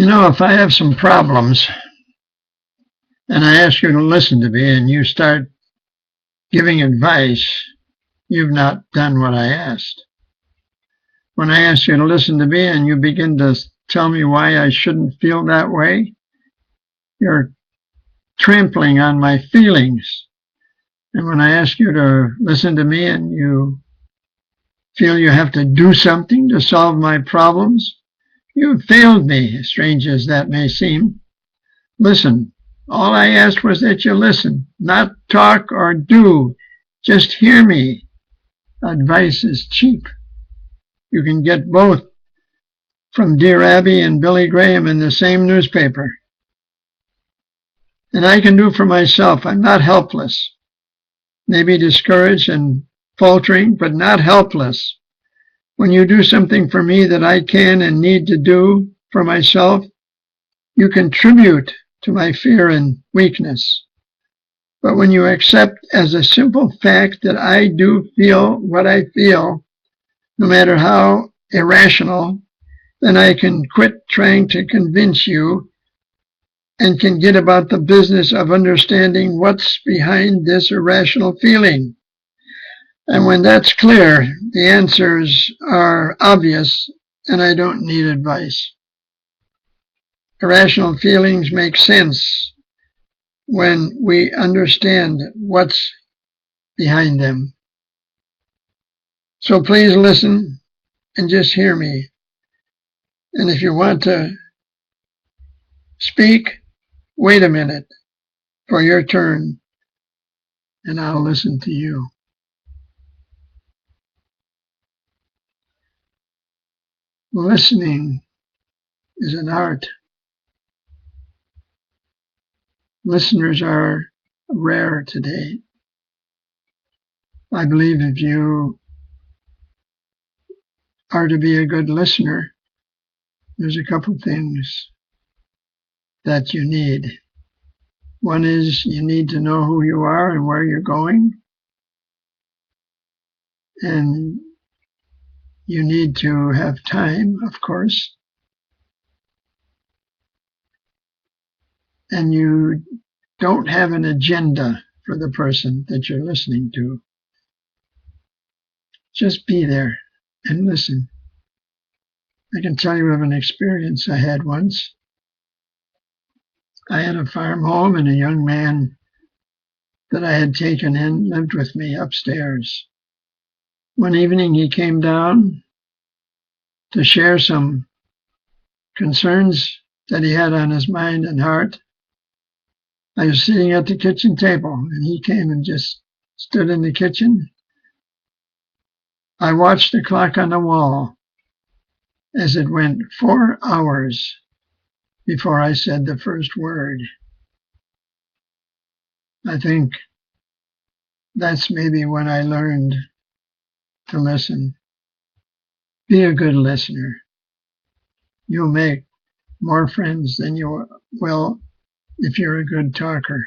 If I have some problems and I ask you to listen to me and you start giving advice, you've not done what I asked. When I ask you to listen to me and you begin to tell me why I shouldn't feel that way, you're trampling on my feelings. And when I ask you to listen to me and you feel you have to do something to solve my problems, you've failed me, strange as that may seem. Listen. All I asked was that you listen, not talk or do. Just hear me. Advice is cheap. You can get both from Dear Abby and Billy Graham in the same newspaper. And I can do for myself. I'm not helpless. Maybe discouraged and faltering, but not helpless. When you do something for me that I can and need to do for myself, you contribute to my fear and weakness. But when you accept as a simple fact that I do feel what I feel, no matter how irrational, then I can quit trying to convince you and can get about the business of understanding what's behind this irrational feeling. And when that's clear, the answers are obvious and I don't need advice. Irrational feelings make sense when we understand what's behind them. So please listen and just hear me. And if you want to speak, wait a minute for your turn and I'll listen to you. Listening is an art. Listeners are rare today. I believe if you are to be a good listener, there's a couple things that you need. One is you need to know who you are and where you're going. And you need to have time, of course. And you don't have an agenda for the person that you're listening to. Just be there and listen. I can tell you of an experience I had once. I had a farm home and a young man that I had taken in lived with me upstairs. One evening he came down to share some concerns that he had on his mind and heart. I was sitting at the kitchen table and he came and just stood in the kitchen. I watched the clock on the wall as it went 4 hours before I said the first word. I think that's maybe when I learned to listen. Be a good listener. You'll make more friends than you will if you're a good talker.